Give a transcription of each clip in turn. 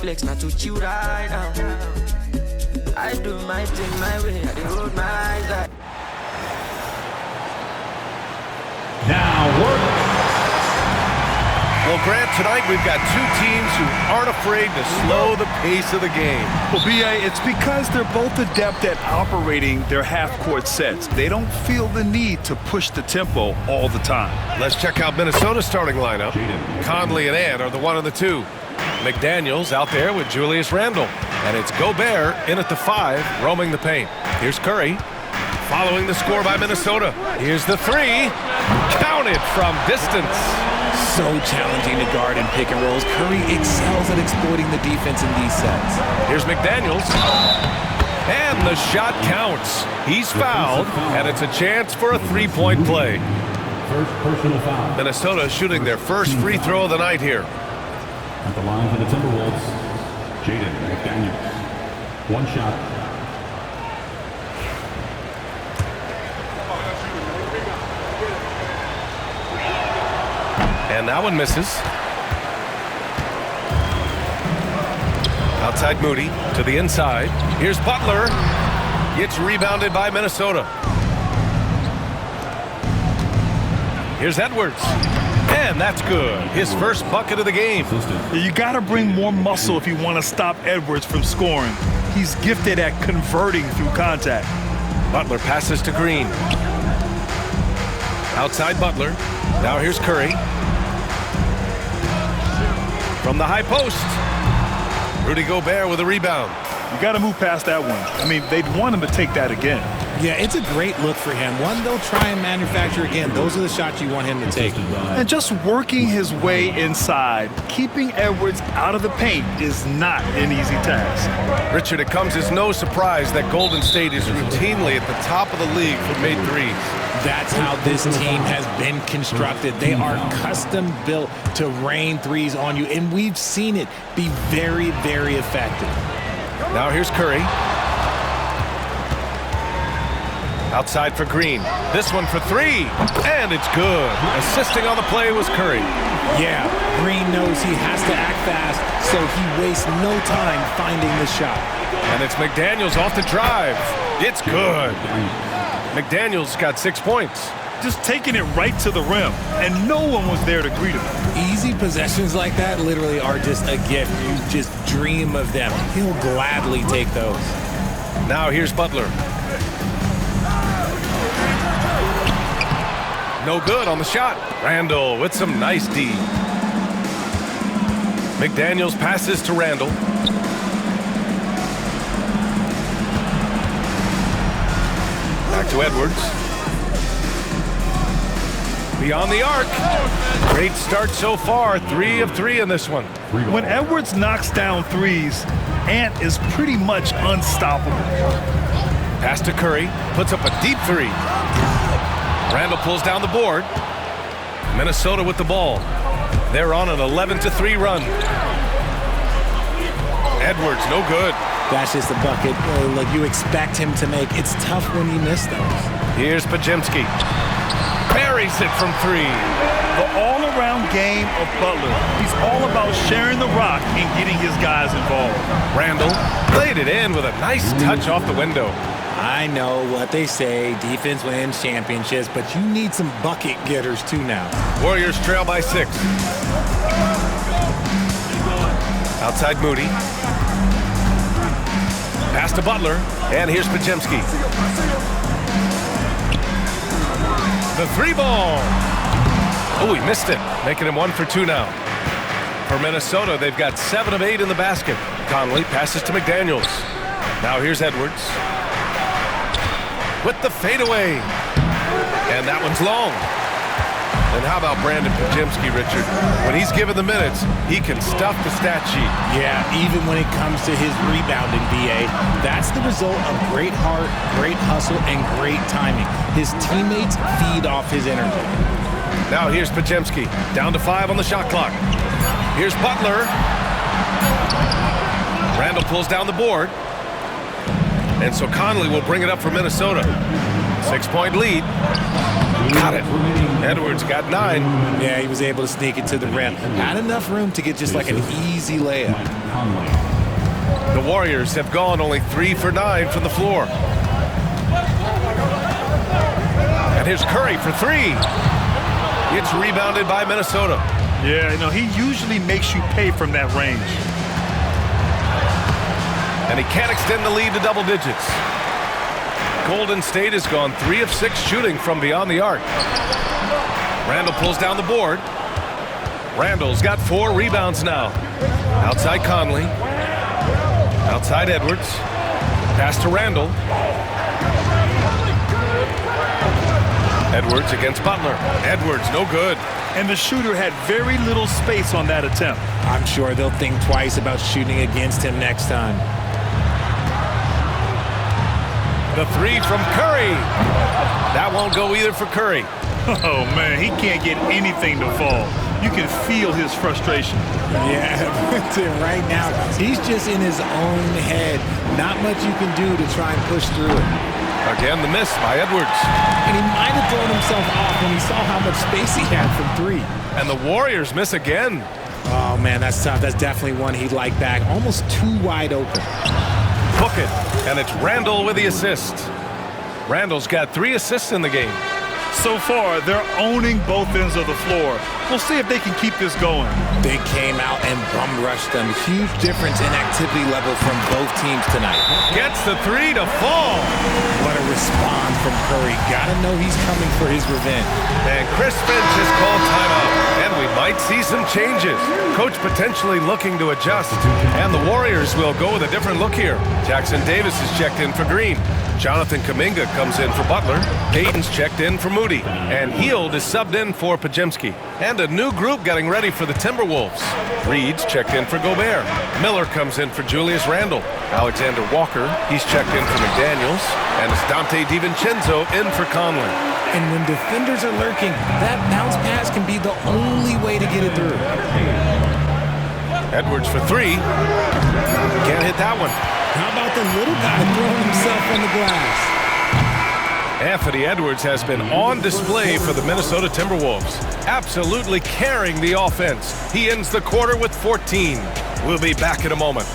Flex not to chill right now. I do my thing my way, I hold my life. Now work. Well, Grant, tonight we've got two teams who aren't afraid to slow the pace of the game. Well, B.A., it's because they're both adept at operating their half-court sets. They don't feel the need to push the tempo all the time. Let's check out Minnesota's starting lineup. Conley and Ant are the 1 and the 2. McDaniels out there with Julius Randle. And it's Gobert in at the 5, roaming the paint. Here's Curry, following the score by Minnesota. Here's the 3, counted from distance. So challenging to guard in pick and rolls. Curry excels at exploiting the defense in these sets. Here's McDaniels. And the shot counts. He's fouled, and it's a chance for a three-point play. First personal foul. Minnesota shooting their first free throw of the night here. At the line for the Timberwolves, Jaden McDaniels. One shot. And that one misses. Outside Moody to the inside. Here's Butler. Gets rebounded by Minnesota. Here's Edwards. And that's good. His first bucket of the game. You got to bring more muscle if you want to stop Edwards from scoring. He's gifted at converting through contact. Butler passes to Green. Outside Butler. Now here's Curry. From the high post. Rudy Gobert with a rebound. You got to move past that one. I mean, they'd want him to take that again. Yeah, it's a great look for him. One they'll try and manufacture again. Those are the shots you want him to take. And just working his way inside, keeping Edwards out of the paint is not an easy task. Richard, it comes as no surprise that Golden State is routinely at the top of the league for made threes. That's how this team has been constructed. They are custom built to rain threes on you, and we've seen it be very, very effective. Now here's Curry. Outside for Green. This one for 3, and it's good. Assisting on the play was Curry. Yeah, Green knows he has to act fast, so he wastes no time finding the shot. And it's McDaniels off the drive. It's good. McDaniels got 6 points. Just taking it right to the rim, and no one was there to greet him. Easy possessions like that literally are just a gift. You just dream of them. He'll gladly take those. Now here's Butler. No good on the shot. Randle with some nice D. McDaniels passes to Randle. Back to Edwards. Beyond the arc. Great start so far. 3 of 3 in this one. When Edwards knocks down threes, Ant is pretty much unstoppable. Pass to Curry. Puts up a deep 3. Randle pulls down the board. Minnesota with the ball. They're on an 11-3 run. Edwards, no good. That's just a bucket like you expect him to make. It's tough when you miss those. Here's Podziemski. Buries it from 3. The all-around game of Butler. He's all about sharing the rock and getting his guys involved. Randle played it in with a nice touch off the window. I know what they say, defense wins championships, but you need some bucket getters too now. Warriors trail by 6. Outside Moody. Pass to Butler, and here's Podziemski. The 3 ball. Oh, he missed it, making him 1 for 2 now. For Minnesota, they've got 7 of 8 in the basket. Conley passes to McDaniels. Now here's Edwards. With the fadeaway. And that one's long. And how about Brandon Podziemski, Richard? When he's given the minutes, he can stuff the stat sheet. Yeah, even when it comes to his rebounding, BA, that's the result of great heart, great hustle, and great timing. His teammates feed off his energy. Now here's Podziemski. Down to 5 on the shot clock. Here's Butler. Randle pulls down the board. And so Conley will bring it up for Minnesota. 6-point lead. Got it. Edwards got 9. Yeah, he was able to sneak it to the rim. Had enough room to get just like an easy layup. The Warriors have gone only 3 for 9 from the floor. And here's Curry for 3. It's rebounded by Minnesota. Yeah, he usually makes you pay from that range. And he can't extend the lead to double digits. Golden State has gone 3 of 6 shooting from beyond the arc. Randall pulls down the board. Randall's got 4 rebounds now. Outside Conley. Outside Edwards. Pass to Randall. Edwards against Butler. Edwards, no good. And the shooter had very little space on that attempt. I'm sure they'll think twice about shooting against him next time. The 3 from Curry. That won't go either for Curry. Oh, man, he can't get anything to fall. You can feel his frustration. Yeah, right now, he's just in his own head. Not much you can do to try and push through it. Again, the miss by Edwards. And he might have thrown himself off when he saw how much space he had from 3. And the Warriors miss again. Oh, man, that's tough. That's definitely one he'd like back. Almost too wide open. Book it. And it's Randall with the assist. Randall's got 3 assists in the game. So far, they're owning both ends of the floor. We'll see if they can keep this going. They came out and bum rushed them. Huge difference in activity level from both teams tonight. Gets the 3 to fall. What a response from Curry. Gotta know he's coming for his revenge. And Chris Finch has called timeout. And we might see some changes. Coach potentially looking to adjust. And the Warriors will go with a different look here. Jackson Davis is checked in for Green. Jonathan Kuminga comes in for Butler. Payton's checked in for Moody. And Hield is subbed in for Podziemski. And a new group getting ready for the Timberwolves. Reed's checked in for Gobert. Miller comes in for Julius Randle. Alexander Walker, he's checked in for McDaniels. And it's Dante DiVincenzo in for Conley. And when defenders are lurking, that bounce pass can be the only way to get it through. Edwards for 3. Can't hit that one. How about the little guy throwing himself on the glass? Anthony Edwards has been on display for the Minnesota Timberwolves, absolutely carrying the offense. He ends the quarter with 14. We'll be back in a moment.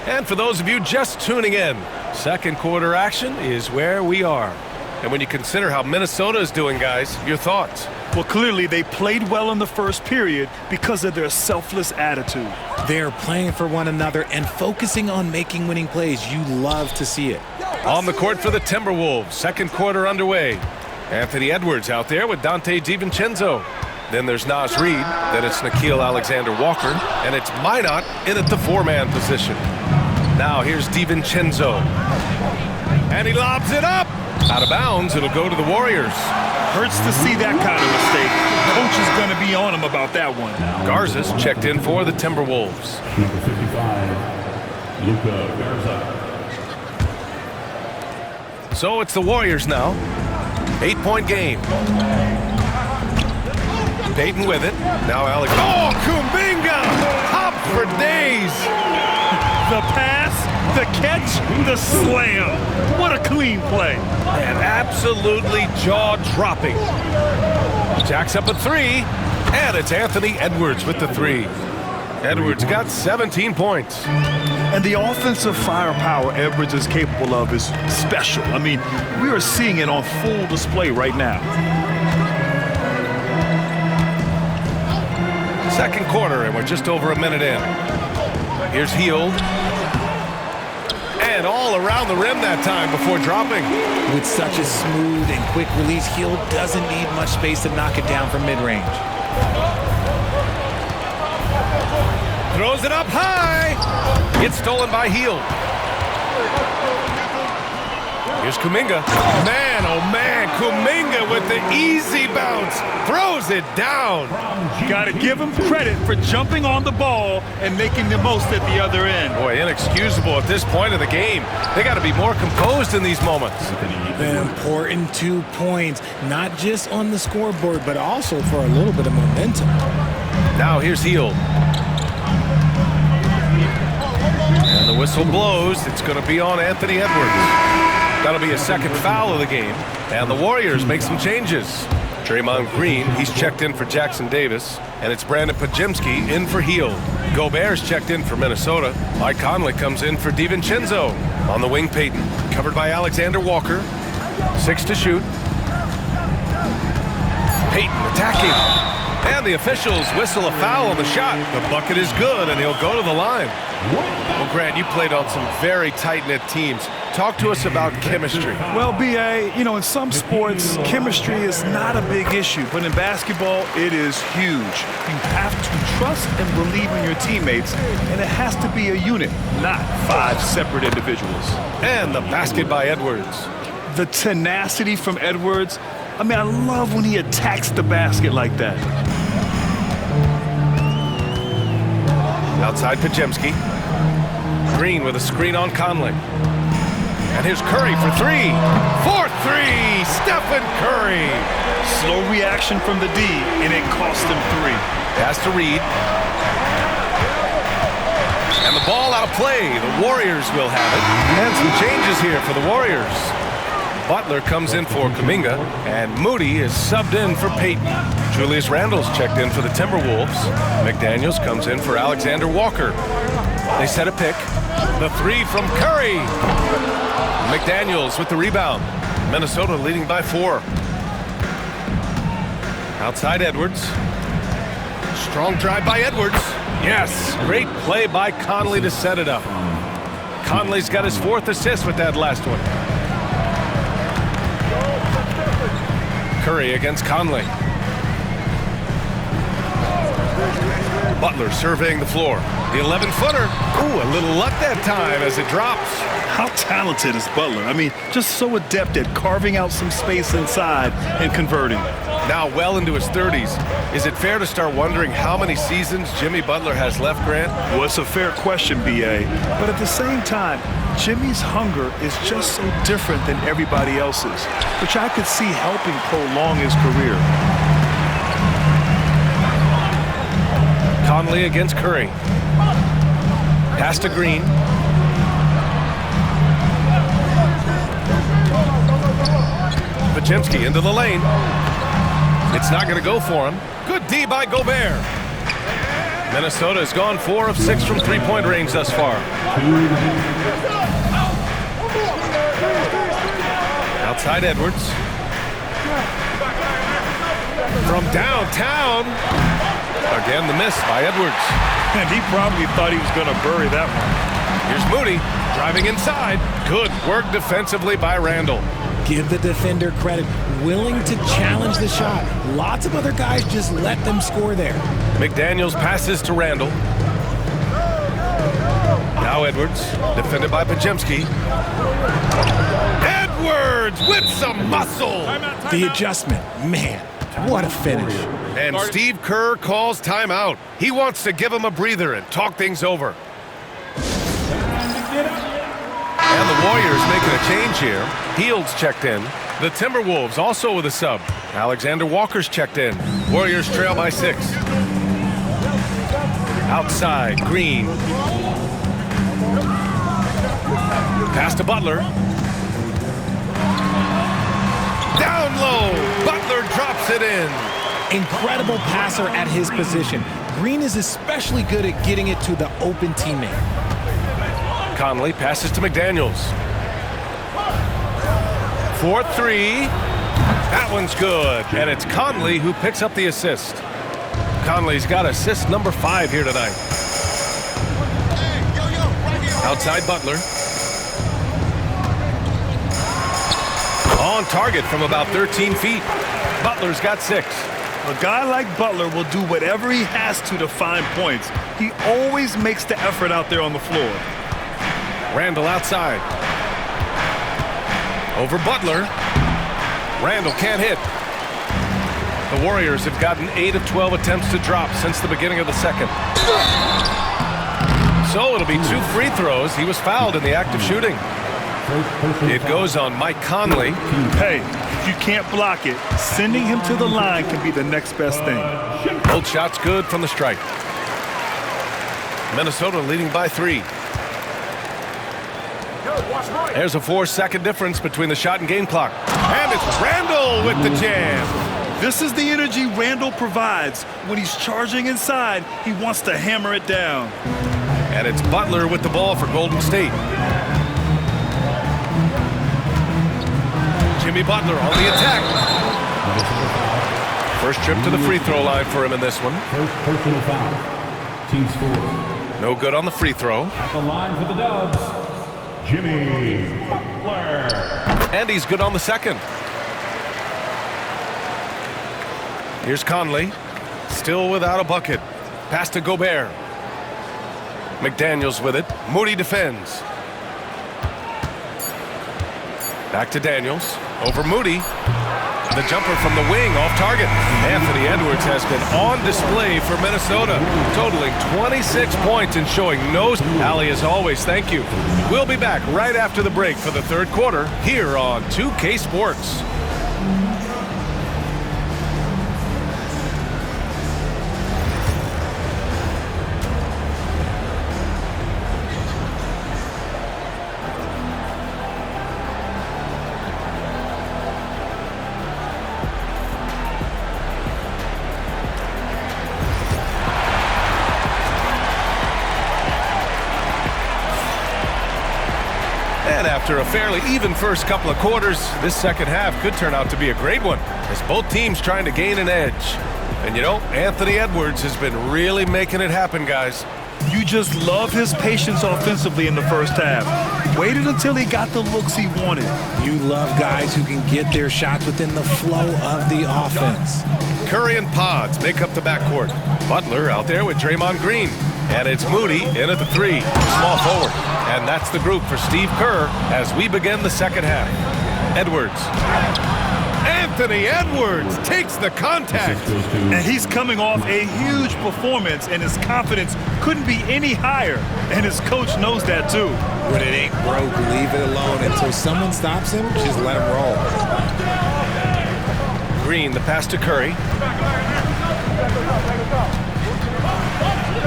And for those of you just tuning in, second quarter action is where we are. And when you consider how Minnesota is doing, guys, your thoughts? Well, clearly they played well in the first period because of their selfless attitude. They're playing for one another and focusing on making winning plays. You love to see it. On the court for the Timberwolves, second quarter underway. Anthony Edwards out there with Dante DiVincenzo. Then there's Naz Reid, then it's Nickeil Alexander-Walker, and it's Minot in at the 4-man position. Now here's DiVincenzo. And he lobs it up! Out of bounds, it'll go to the Warriors. Hurts to see that kind of mistake. Coach is going to be on him about that one. Garza's checked in for the Timberwolves. Number 55, Luka Garza. So it's the Warriors now. 8-point game. Payton with it. Now Alex. Oh, Kuminga! Hop for days! The pass, the catch, the slam. What a clean play. And absolutely jaw-dropping. Jacks up a 3, and it's Anthony Edwards with the 3. Edwards got 17 points. And the offensive firepower Edwards is capable of is special. I mean, we are seeing it on full display right now. Second quarter, and we're just over a minute in. Here's Hield. And all around the rim that time before dropping. With such a smooth and quick release, Hield doesn't need much space to knock it down from mid-range. Throws it up high. Gets stolen by Hield. Here's Kuminga. Man, oh man, Kuminga with the easy bounce. Throws it down. Got to give him credit for jumping on the ball and making the most at the other end. Boy, inexcusable at this point of the game. They got to be more composed in these moments. An important 2 points, not just on the scoreboard, but also for a little bit of momentum. Now here's Hield. And the whistle blows. It's going to be on Anthony Edwards. That'll be a second foul of the game. And the Warriors make some changes. Draymond Green, he's checked in for Jackson Davis. And it's Brandon Podziemski in for Hield. Gobert's checked in for Minnesota. Mike Conley comes in for DiVincenzo. On the wing, Payton. Covered by Alexander Walker. 6 to shoot. Payton attacking. And the officials whistle a foul on the shot. The bucket is good, and he'll go to the line. Well, Grant, you played on some very tight-knit teams. Talk to us about chemistry. Well, B.A., you know, in some sports, chemistry is not a big issue. But in basketball, it is huge. You have to trust and believe in your teammates, and it has to be a unit, not 5 separate individuals. And the basket by Edwards. The tenacity from Edwards, I mean, I love when he attacks the basket like that. Outside Podziemski. Green with a screen on Conley. And here's Curry for 3. 4-3, Stephen Curry. Slow reaction from the D, and it cost him 3. Pass to Reed. And the ball out of play. The Warriors will have it. And some changes here for the Warriors. Butler comes in for Kuminga, and Moody is subbed in for Payton. Julius Randle's checked in for the Timberwolves. McDaniels comes in for Alexander Walker. They set a pick. The 3 from Curry. McDaniels with the rebound. Minnesota leading by 4. Outside Edwards. Strong drive by Edwards. Yes, great play by Conley to set it up. Conley's got his 4th assist with that last one. Curry against Conley. Butler surveying the floor. The 11-footer. Ooh, a little luck that time as it drops. How talented is Butler? I mean, just so adept at carving out some space inside and converting. Now well into his 30s. Is it fair to start wondering how many seasons Jimmy Butler has left, Grant? Well, it's a fair question, B.A. But at the same time, Jimmy's hunger is just so different than everybody else's, which I could see helping prolong his career. Conley against Curry. Pass to Green. Podziemski into the lane. It's not going to go for him. Good D by Gobert. Minnesota has gone 4 of 6 from three-point range thus far. Outside Edwards. From downtown. Again, the miss by Edwards. And he probably thought he was going to bury that one. Here's Moody driving inside. Good work defensively by Randle. Give the defender credit, willing to challenge the shot. Lots of other guys just let them score there. McDaniels passes to Randle. Now Edwards, defended by Podziemski. Edwards with some muscle. The adjustment, man, what a finish. And Steve Kerr calls timeout. He wants to give him a breather and talk things over. And the Warriors making a change here. Hield's checked in. The Timberwolves also with a sub. Alexander Walker's checked in. Warriors trail by 6. Outside, Green. Pass to Butler. Down low. Butler drops it in. Incredible passer at his position. Green is especially good at getting it to the open teammate. Conley passes to McDaniels. 4-3. That one's good. And it's Conley who picks up the assist. Conley's got assist number 5 here tonight. Outside Butler. On target from about 13 feet. Butler's got 6. A guy like Butler will do whatever he has to find points. He always makes the effort out there on the floor. Randle outside. Over Butler. Randall can't hit. The Warriors have gotten 8 of 12 attempts to drop since the beginning of the second. So it'll be 2 free throws. He was fouled in the act of shooting. It goes on Mike Conley. Hey, if you can't block it, sending him to the line can be the next best thing. Both shots good from the stripe. Minnesota leading by 3. There's a 4-second difference between the shot and game clock. And it's Randall with the jam. This is the energy Randall provides. When he's charging inside, he wants to hammer it down. And it's Butler with the ball for Golden State. Jimmy Butler on the attack. First trip to the free throw line for him in this one. First personal foul. Team score. No good on the free throw. At the line for the Dubs, Jimmy Butler. And he's good on the second. Here's Conley. Still without a bucket. Pass to Gobert. McDaniels with it. Moody defends. Back to Daniels. Over Moody. The jumper from the wing off target. Anthony Edwards has been on display for Minnesota, totaling 26 points and showing no... Allie, as always, thank you. We'll be back right after the break for the third quarter here on 2K Sports. And after a fairly even first couple of quarters, this second half could turn out to be a great one, as both teams trying to gain an edge. And you know, Anthony Edwards has been really making it happen, guys. You just love his patience offensively in the first half. Waited until he got the looks he wanted. You love guys who can get their shots within the flow of the offense. Curry and Pods make up the backcourt. Butler out there with Draymond Green. And it's Moody in at the 3, small forward. And that's the group for Steve Kerr as we begin the second half. Edwards. Anthony Edwards takes the contact. And he's coming off a huge performance, and his confidence couldn't be any higher. And his coach knows that too. When it ain't broke, leave it alone. Until someone stops him, just let him roll. Green, the pass to Curry.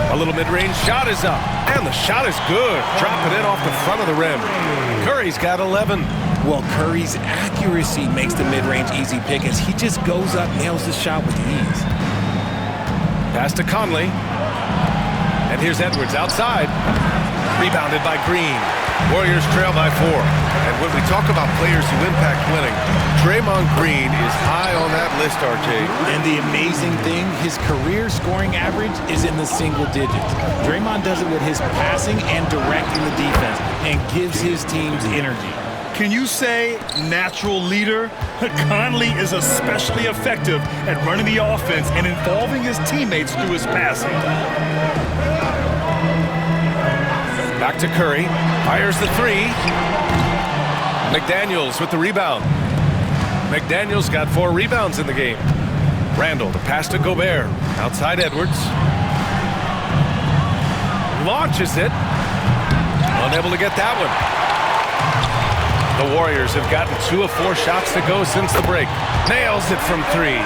A little mid-range shot is up, and the shot is good. Dropping it off the front of the rim. Curry's got 11. Well, Curry's accuracy makes the mid-range easy pickings. He just goes up, nails the shot with ease. Pass to Conley. And here's Edwards outside. Rebounded by Green. Warriors trail by 4. And when we talk about players who impact winning, Draymond Green is high on that list, RJ. And the amazing thing, his career scoring average is in the single digits. Draymond does it with his passing and directing the defense and gives his teams energy. Can you say natural leader? Conley is especially effective at running the offense and involving his teammates through his passing. Back to Curry. Fires the 3. McDaniels with the rebound. McDaniels got 4 rebounds in the game. Randall, the pass to Gobert. Outside Edwards. Launches it. Unable to get that one. The Warriors have gotten 2 of 4 shots to go since the break. Nails it from 3.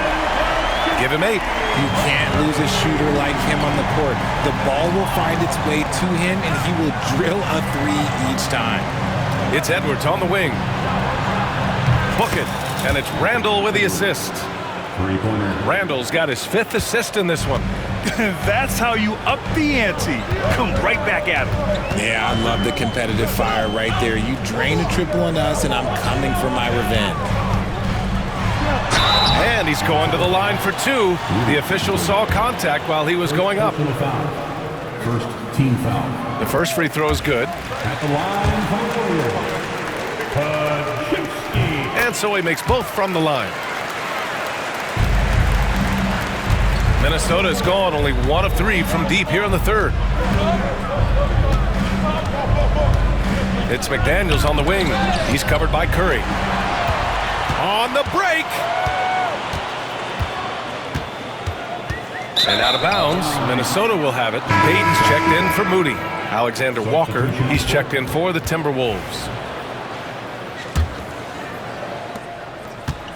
Give him 8. You can't lose a shooter like him on the court. The ball will find its way to him, and he will drill a 3 each time. It's Edwards on the wing. Book it, and it's Randall with the assist. Three-pointer. Randall's got his 5th assist in this one. That's how you up the ante. Come right back at him. Yeah, I love the competitive fire right there. You drain a triple on us, and I'm coming for my revenge. And he's going to the line for 2. The official saw contact while he was going up. First team foul. The first free throw is good. At the line, Podziemski. And so he makes both from the line. Minnesota is gone only 1 of 3 from deep here in the third. It's McDaniels on the wing. He's covered by Curry. On the break. And out of bounds. Minnesota will have it. Payton's checked in for Moody. Alexander Walker, he's checked in for the Timberwolves.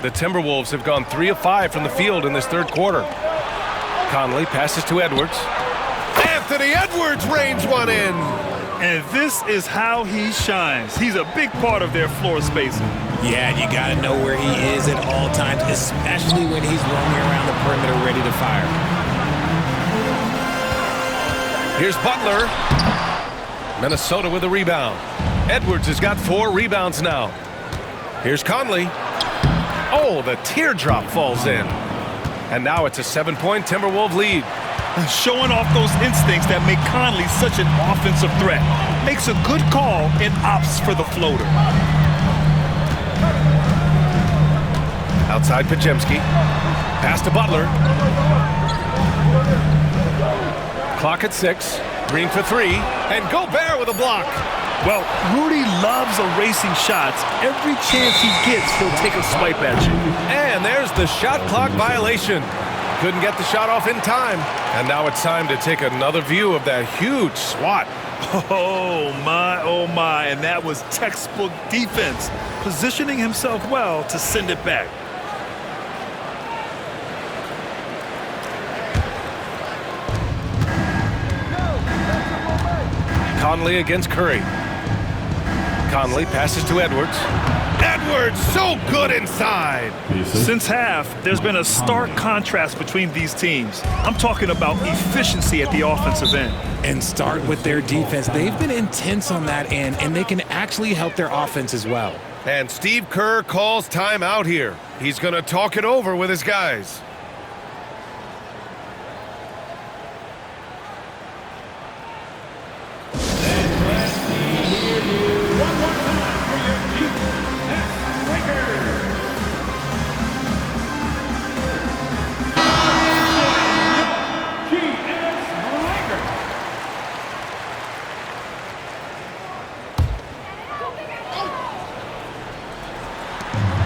The Timberwolves have gone 3 of 5 from the field in this third quarter. Conley passes to Edwards. Anthony Edwards rains one in. And this is how he shines. He's a big part of their floor spacing. Yeah, you got to know where he is at all times, especially when he's roaming around the perimeter ready to fire. Here's Butler. Minnesota with a rebound. Edwards has got 4 rebounds now. Here's Conley. Oh, the teardrop falls in. And now it's a 7-point Timberwolves lead. Showing off those instincts that make Conley such an offensive threat. Makes a good call and opts for the floater. Outside Podziemski. Pass to Butler. Clock at 6. Green for 3. And Gobert with a block. Well, Rudy loves erasing shots. Every chance he gets, he'll take a swipe at you. And there's the shot clock violation. Couldn't get the shot off in time. And now it's time to take another view of that huge swat. Oh my, and that was textbook defense. Positioning himself well to send it back. Conley against Curry. Conley passes to Edwards. Edwards so good inside. Since half, there's been a stark contrast between these teams. I'm talking about efficiency at the offensive end. And start with their defense. They've been intense on that end, and they can actually help their offense as well. And Steve Kerr calls timeout here. He's going to talk it over with his guys.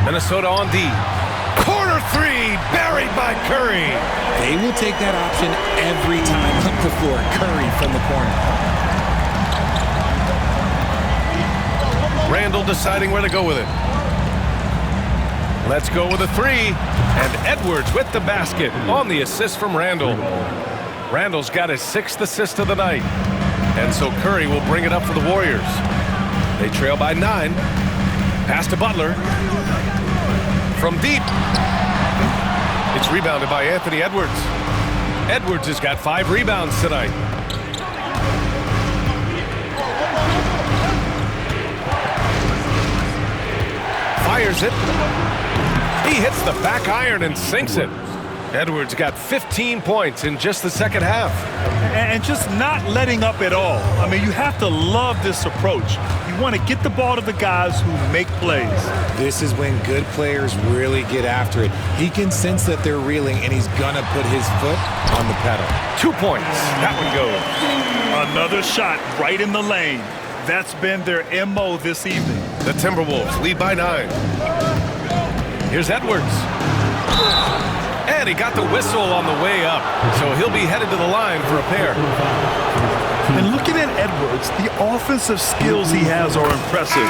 Minnesota on D. Corner 3, buried by Curry. They will take that option every time up the floor. Curry from the corner. Randall deciding where to go with it. Let's go with a 3. And Edwards with the basket on the assist from Randall. Randall's got his 6th assist of the night. And so Curry will bring it up for the Warriors. They trail by 9. Pass to Butler. From deep. It's rebounded by Anthony Edwards. Edwards has got 5 rebounds tonight. Fires it. He hits the back iron and sinks it. Edwards got 15 points in just the second half. And just not letting up at all. I mean, you have to love this approach. You want to get the ball to the guys who make plays. This is when good players really get after it. He can sense that they're reeling, and he's going to put his foot on the pedal. 2 points. That one goes. Another shot right in the lane. That's been their MO this evening. The Timberwolves lead by 9. Here's Edwards. And he got the whistle on the way up, so he'll be headed to the line for a pair. And looking at Edwards, the offensive skills he has are impressive.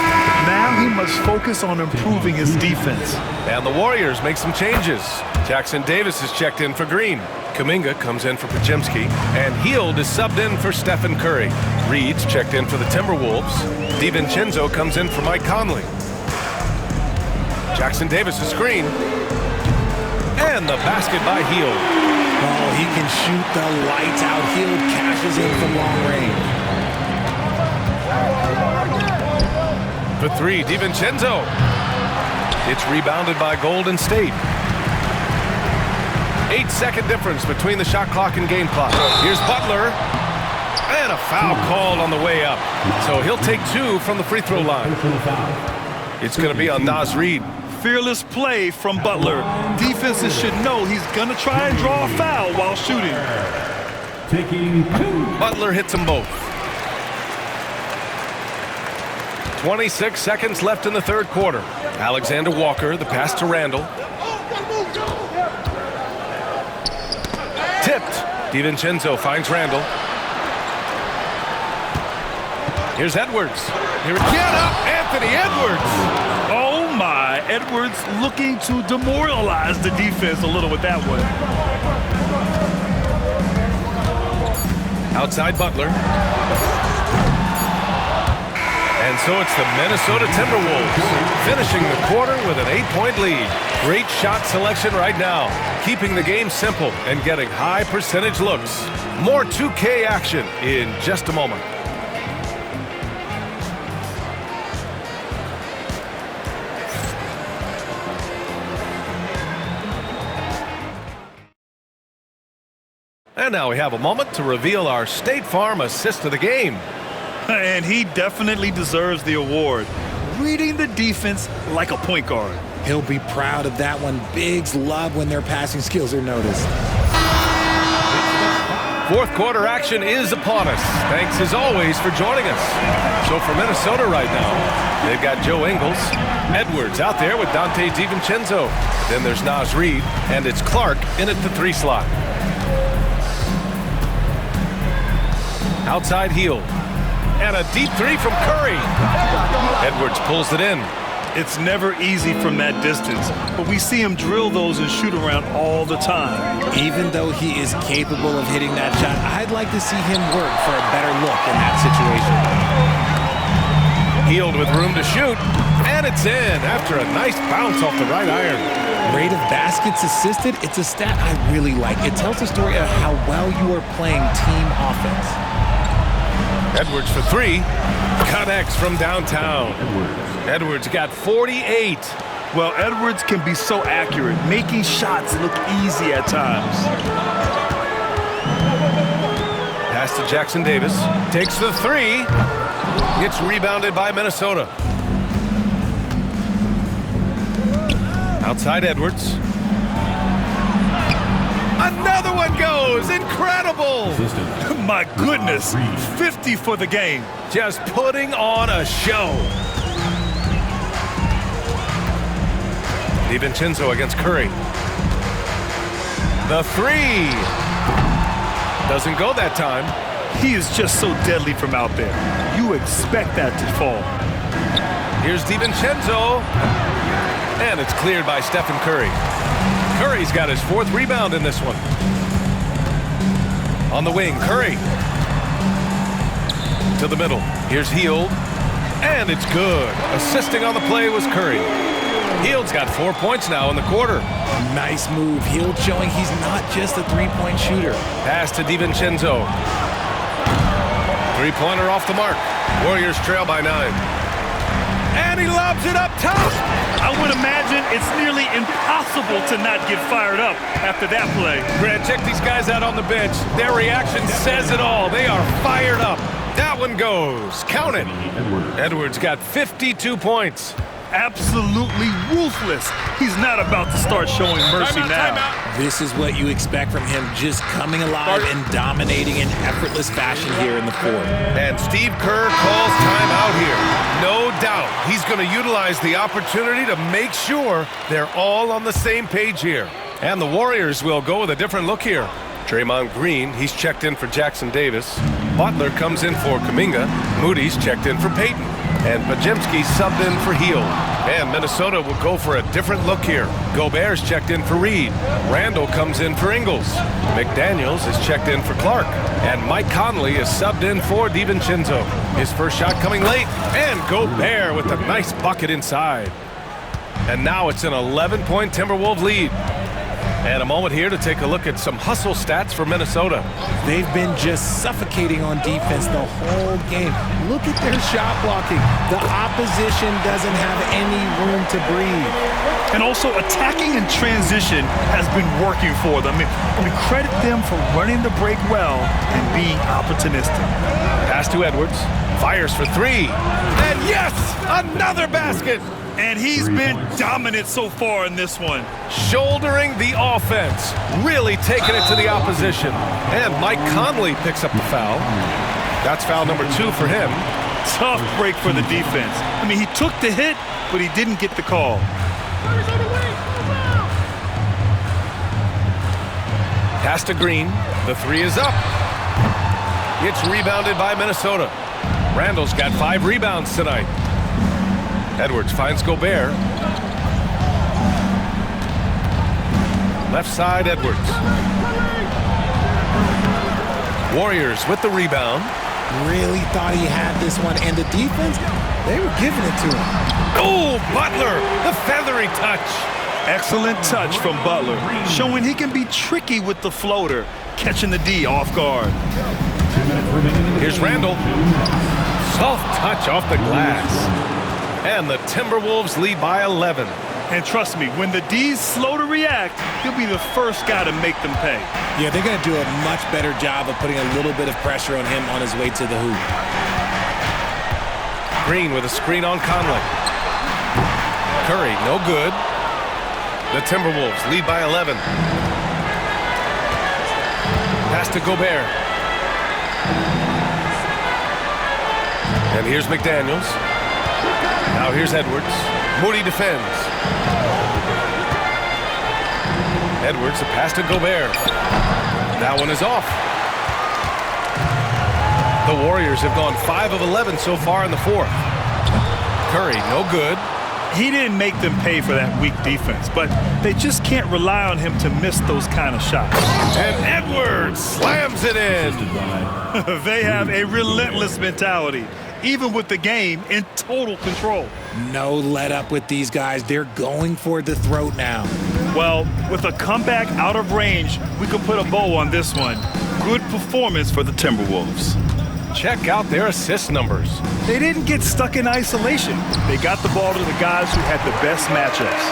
Now he must focus on improving his defense. And the Warriors make some changes. Jackson Davis is checked in for Green. Kuminga comes in for Podziemski. And Hield is subbed in for Stephen Curry. Reed's checked in for the Timberwolves. DiVincenzo comes in for Mike Conley. Jackson Davis is screen. And the basket by Hield. Oh, he can shoot the lights out. Hield cashes in from long range. For 3, DiVincenzo. It's rebounded by Golden State. 8-second difference between the shot clock and game clock. Here's Butler. And a foul called on the way up. So he'll take 2 from the free throw line. It's going to be on Naz Reid. Fearless play from Butler. Defenses should know he's going to try and draw a foul while shooting. Taking 2. Butler hits them both. 26 seconds left in the third quarter. Alexander Walker, the pass to Randall. Tipped. DiVincenzo finds Randall. Here's Edwards. Get up, Anthony Edwards! Oh my, Edwards looking to demoralize the defense a little with that one. Outside Butler. And so it's the Minnesota Timberwolves finishing the quarter with an 8-point lead. Great shot selection right now, keeping the game simple and getting high percentage looks. More 2K action in just a moment. And now we have a moment to reveal our State Farm assist of the game. And he definitely deserves the award. Reading the defense like a point guard. He'll be proud of that one. Bigs love when their passing skills are noticed. Fourth quarter action is upon us. Thanks as always for joining us. So for Minnesota right now, they've got Joe Ingles. Edwards out there with Dante DiVincenzo. Then there's Naz Reid, and it's Clark in at the 3 slot. Outside Hield. And a deep 3 from Curry. Edwards pulls it in. It's never easy from that distance, but we see him drill those and shoot around all the time. Even though he is capable of hitting that shot, I'd like to see him work for a better look in that situation. Hield with room to shoot, and it's in after a nice bounce off the right iron. Rate of baskets assisted, it's a stat I really like. It tells the story of how well you are playing team offense. Edwards for 3. Connects from downtown. Edwards got 48. Well, Edwards can be so accurate, making shots look easy at times. Pass to Jackson Davis. Takes the 3. Gets rebounded by Minnesota. Outside Edwards. Another one goes! Incredible! My goodness, 50 for the game. Just putting on a show. DiVincenzo against Curry. The 3. Doesn't go that time. He is just so deadly from out there. You expect that to fall. Here's DiVincenzo. And it's cleared by Stephen Curry. Curry's got his 4th rebound in this one. On the wing, Curry. To the middle. Here's Hield. And it's good. Assisting on the play was Curry. Hield's got 4 points now in the quarter. Nice move. Hield showing he's not just a 3-point shooter. Pass to DiVincenzo. 3-pointer off the mark. Warriors trail by 9. And he lobs it up top. I would imagine it's nearly impossible to not get fired up after that play. Grant, check these guys out on the bench. Their reaction says it all. They are fired up. That one goes. Count it. Edwards got 52 points. Absolutely ruthless. He's not about to start showing mercy now. This is what you expect from him, just coming alive and dominating in effortless fashion here in the 4th. And Steve Kerr calls timeout here. No doubt he's going to utilize the opportunity to make sure they're all on the same page here. And the Warriors will go with a different look here. Draymond Green, he's checked in for Jackson Davis. Butler comes in for Kuminga. Moody's checked in for Payton. And Podziemski subbed in for Hield. And Minnesota will go for a different look here. Gobert's checked in for Reid. Randall comes in for Ingles. McDaniels is checked in for Clark. And Mike Conley is subbed in for DiVincenzo. His first shot coming late. And Gobert with a nice bucket inside. And now it's an 11-point Timberwolves lead. And a moment here to take a look at some hustle stats for Minnesota. They've been just suffocating on defense the whole game. Look at their shot blocking. The opposition doesn't have any room to breathe. And also attacking in transition has been working for them. I mean, credit them for running the break well and being opportunistic. Pass to Edwards. Fires for 3. And yes, another basket. And he's been dominant so far in this one. Shouldering the offense, really taking it to the opposition. And Mike Conley picks up the foul. That's foul number 2 for him. Tough break for the defense. I mean, he took the hit, but he didn't get the call. Pass to Green. The three is up. It's rebounded by Minnesota. Randall's got 5 rebounds tonight. Edwards finds Gobert. Left side, Edwards. Warriors with the rebound. Really thought he had this one, and the defense, they were giving it to him. Oh, Butler, the feathery touch. Excellent touch from Butler, showing he can be tricky with the floater, catching the D off guard. Here's Randall. Soft touch off the glass. And the Timberwolves lead by 11. And trust me, when the D's slow to react, he'll be the first guy to make them pay. Yeah, they're going to do a much better job of putting a little bit of pressure on him on his way to the hoop. Green with a screen on Conley. Curry, no good. The Timberwolves lead by 11. Pass to Gobert. And here's McDaniels. Now here's Edwards. Moody defends. Edwards, a pass to Gobert. That one is off. The Warriors have gone 5 of 11 so far in the fourth. Curry, no good. He didn't make them pay for that weak defense, but they just can't rely on him to miss those kind of shots. And Edwards slams it in. They have a relentless mentality, even with the game in total control. No let up with these guys. They're going for the throat now. Well, with a comeback out of range, we can put a bow on this one. Good performance for the Timberwolves. Check out their assist numbers. They didn't get stuck in isolation. They got the ball to the guys who had the best matchups.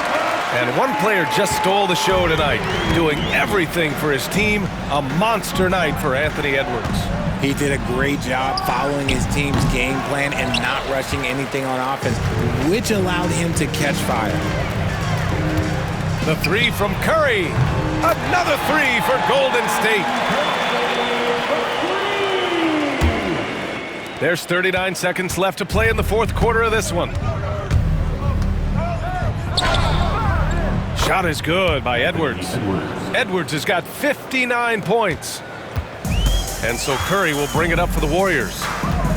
And one player just stole the show tonight, doing everything for his team. A monster night for Anthony Edwards. He did a great job following his team's game plan and not rushing anything on offense, which allowed him to catch fire. The three from Curry. Another three for Golden State. There's 39 seconds left to play in the fourth quarter of this one. Shot is good by Edwards. Edwards has got 59 points. And so Curry will bring it up for the Warriors.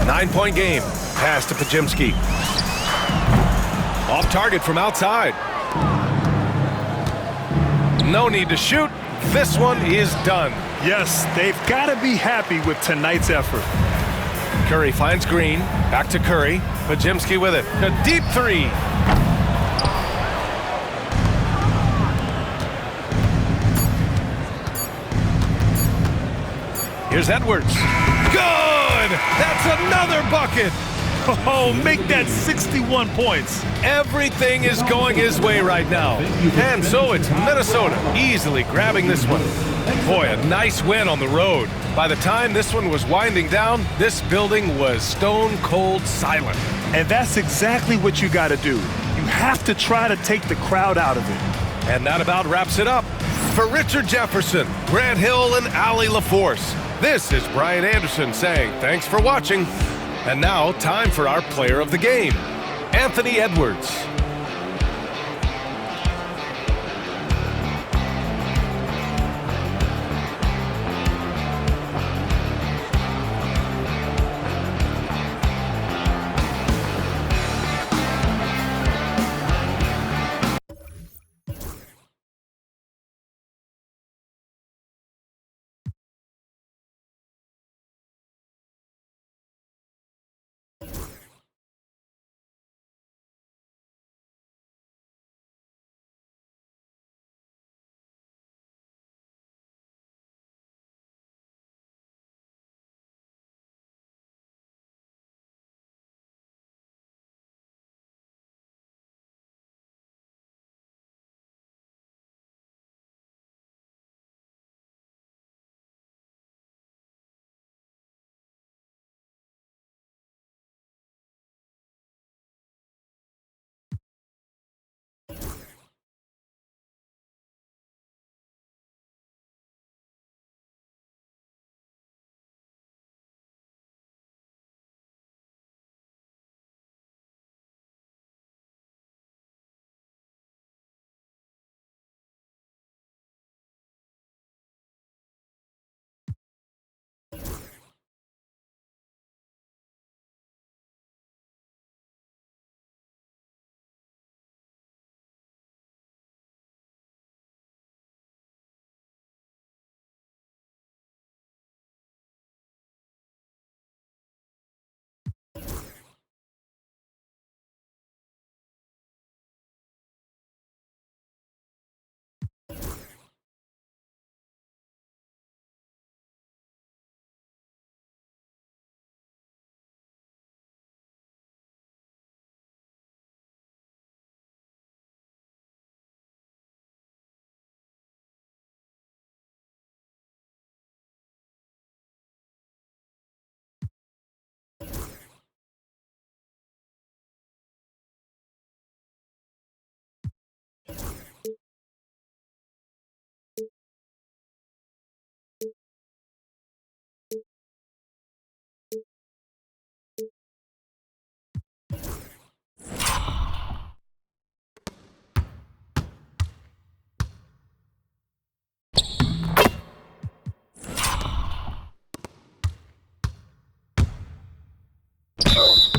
9-point game. Pass to Podziemski. Off target from outside. No need to shoot. This one is done. Yes, they've got to be happy with tonight's effort. Curry finds Green. Back to Curry. Podziemski with it. A deep three. Here's Edwards. Good! That's another bucket! Oh, make that 61 points. Everything is going his way right now. And so it's Minnesota easily grabbing this one. Boy, a nice win on the road. By the time this one was winding down, this building was stone cold silent. And that's exactly what you got to do. You have to try to take the crowd out of it. And that about wraps it up. For Richard Jefferson, Grant Hill, and Allie LaForce, this is Brian Anderson saying thanks for watching. And now, time for our player of the game, Anthony Edwards. it.